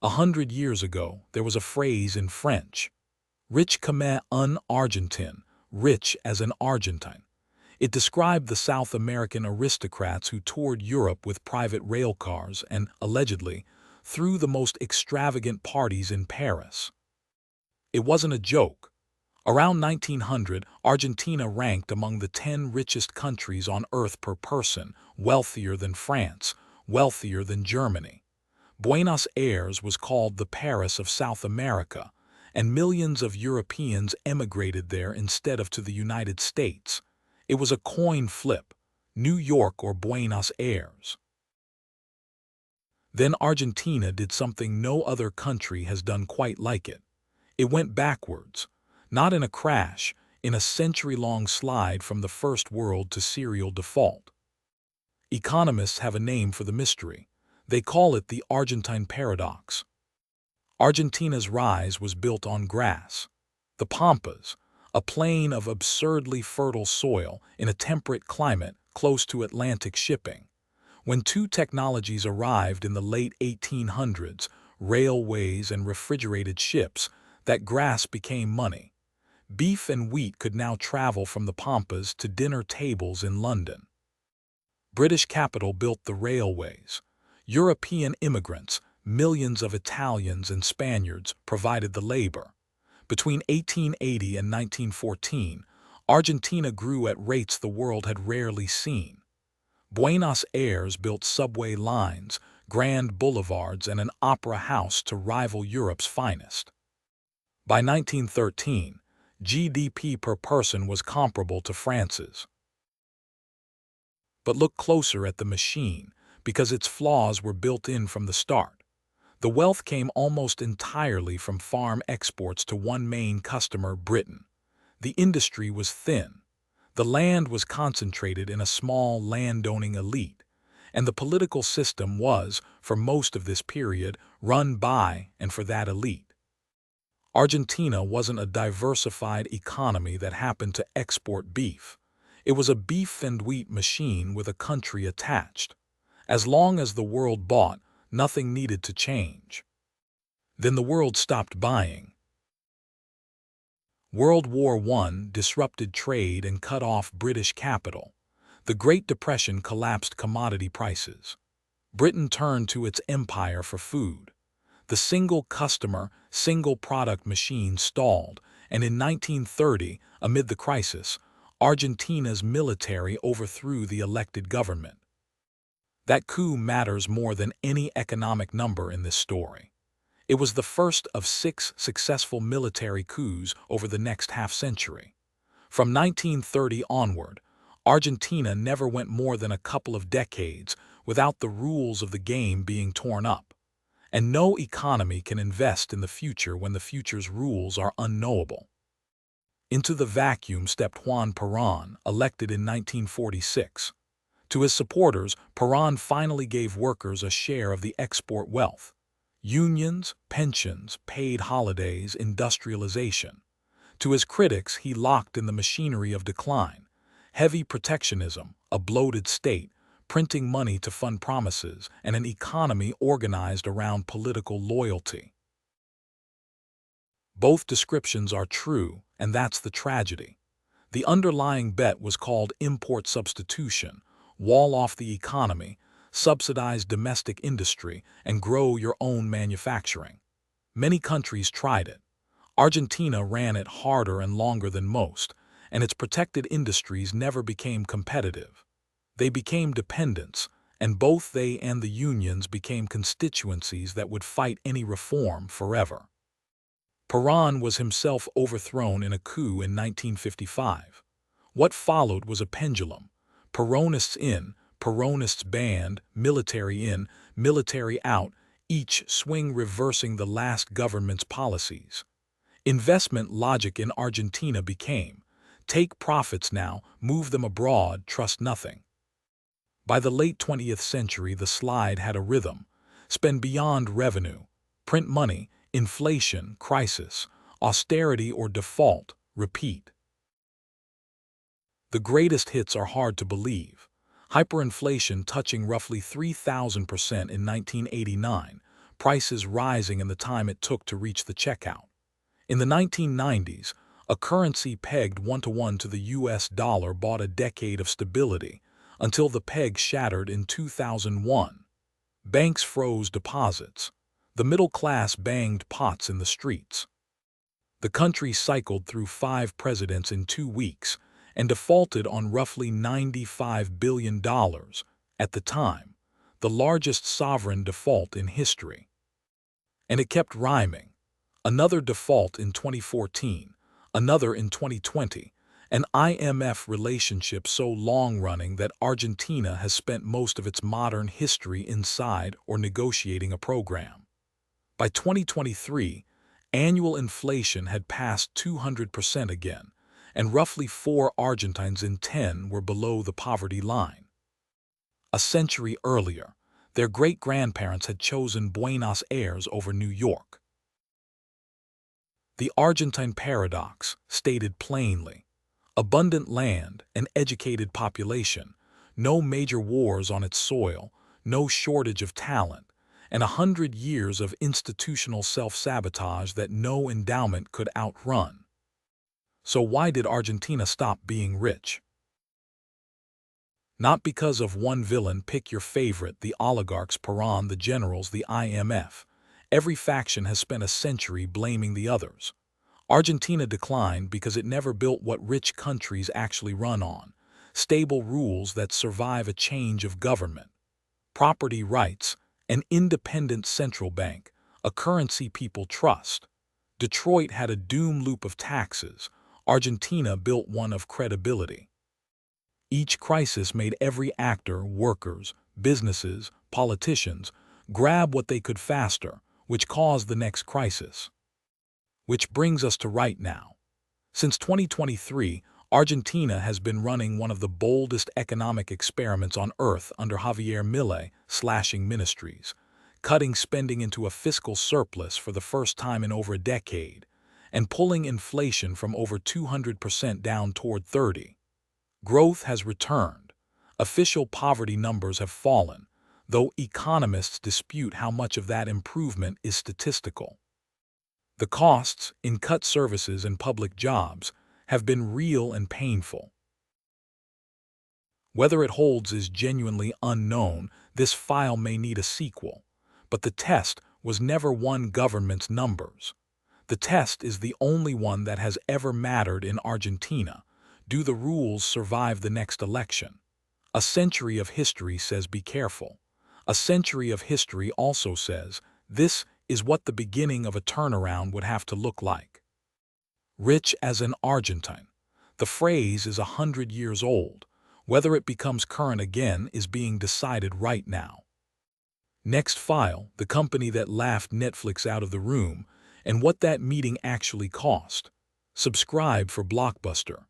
100 years ago, there was a phrase in French, riche comme un Argentin, rich as an Argentine. It described the South American aristocrats who toured Europe with private rail cars and, allegedly, threw the most extravagant parties in Paris. It wasn't a joke. Around 1900, Argentina ranked among the 10 richest countries on Earth per person, wealthier than France, wealthier than Germany. Buenos Aires was called the Paris of South America, and millions of Europeans emigrated there instead of to the United States. It was a coin flip, New York or Buenos Aires. Then Argentina did something no other country has done quite like it. It went backwards, not in a crash, in a century-long slide from the first world to serial default. Economists have a name for the mystery. They call it the Argentine paradox. Argentina's rise was built on grass. The Pampas, a plain of absurdly fertile soil in a temperate climate close to Atlantic shipping. When two technologies arrived in the late 1800s, railways and refrigerated ships, that grass became money. Beef and wheat could now travel from the Pampas to dinner tables in London. British capital built the railways. European immigrants, millions of Italians and Spaniards, provided the labor. Between 1880 and 1914, Argentina grew at rates the world had rarely seen. Buenos Aires built subway lines, grand boulevards, and an opera house to rival Europe's finest. By 1913, GDP per person was comparable to France's. But look closer at the machine, because its flaws were built in from the start. The wealth came almost entirely from farm exports to one main customer, Britain. The industry was thin. The land was concentrated in a small landowning elite, and the political system was, for most of this period, run by and for that elite. Argentina wasn't a diversified economy that happened to export beef. It was a beef and wheat machine with a country attached. As long as the world bought, nothing needed to change. Then the world stopped buying. World War I disrupted trade and cut off British capital. The Great Depression collapsed commodity prices. Britain turned to its empire for food. The single customer, single product machine stalled, and in 1930, amid the crisis, Argentina's military overthrew the elected government. That coup matters more than any economic number in this story. It was the first of 6 successful military coups over the next half-century. From 1930 onward, Argentina never went more than a couple of decades without the rules of the game being torn up. And no economy can invest in the future when the future's rules are unknowable. Into the vacuum stepped Juan Perón, elected in 1946. To his supporters, Perón finally gave workers a share of the export wealth. Unions, pensions, paid holidays, industrialization. To his critics, he locked in the machinery of decline. Heavy protectionism, a bloated state, printing money to fund promises, and an economy organized around political loyalty. Both descriptions are true, and that's the tragedy. The underlying bet was called import substitution. Wall off the economy, subsidize domestic industry, and grow your own manufacturing. Many countries tried it. Argentina ran it harder and longer than most, and its protected industries never became competitive. They became dependents, and both they and the unions became constituencies that would fight any reform forever. Perón was himself overthrown in a coup in 1955. What followed was a pendulum. Peronists in, Peronists banned, military in, military out, each swing reversing the last government's policies. Investment logic in Argentina became, take profits now, move them abroad, trust nothing. By the late 20th century, the slide had a rhythm. Spend beyond revenue, print money, inflation, crisis, austerity or default, repeat. The greatest hits are hard to believe. Hyperinflation touching roughly 3,000% in 1989, prices rising in the time it took to reach the checkout. In the 1990s, a currency pegged 1-to-1 to the US dollar bought a decade of stability until the peg shattered in 2001. Banks froze deposits. The middle class banged pots in the streets. The country cycled through 5 presidents in 2 weeks and defaulted on roughly $95 billion, at the time, the largest sovereign default in history. And it kept rhyming. Another default in 2014, another in 2020, an IMF relationship so long-running that Argentina has spent most of its modern history inside or negotiating a program. By 2023, annual inflation had passed 200% again, and roughly 4 Argentines in 10 were below the poverty line. A century earlier, their great-grandparents had chosen Buenos Aires over New York. The Argentine paradox, stated plainly: abundant land, an educated population, no major wars on its soil, no shortage of talent, and 100 years of institutional self-sabotage that no endowment could outrun. So why did Argentina stop being rich? Not because of one villain, pick your favorite, the oligarchs, Peron, the generals, the IMF. Every faction has spent a century blaming the others. Argentina declined because it never built what rich countries actually run on: stable rules that survive a change of government, property rights, an independent central bank, a currency people trust. Detroit had a doom loop of taxes. Argentina built one of credibility. Each crisis made every actor, workers, businesses, politicians, grab what they could faster, which caused the next crisis. Which brings us to right now. Since 2023, Argentina has been running one of the boldest economic experiments on earth under Javier Milei, slashing ministries, cutting spending into a fiscal surplus for the first time in over a decade, and pulling inflation from over 200% down toward 30%. Growth has returned. Official poverty numbers have fallen, though economists dispute how much of that improvement is statistical. The costs in cut services and public jobs have been real and painful. Whether it holds is genuinely unknown. This file may need a sequel, but the test was never one government's numbers. The test is the only one that has ever mattered in Argentina. Do the rules survive the next election? A century of history says be careful. A century of history also says this is what the beginning of a turnaround would have to look like. Rich as an Argentine. The phrase is 100 years old. Whether it becomes current again is being decided right now. Next file, the company that laughed Netflix out of the room, and what that meeting actually cost. Subscribe for Blockbuster.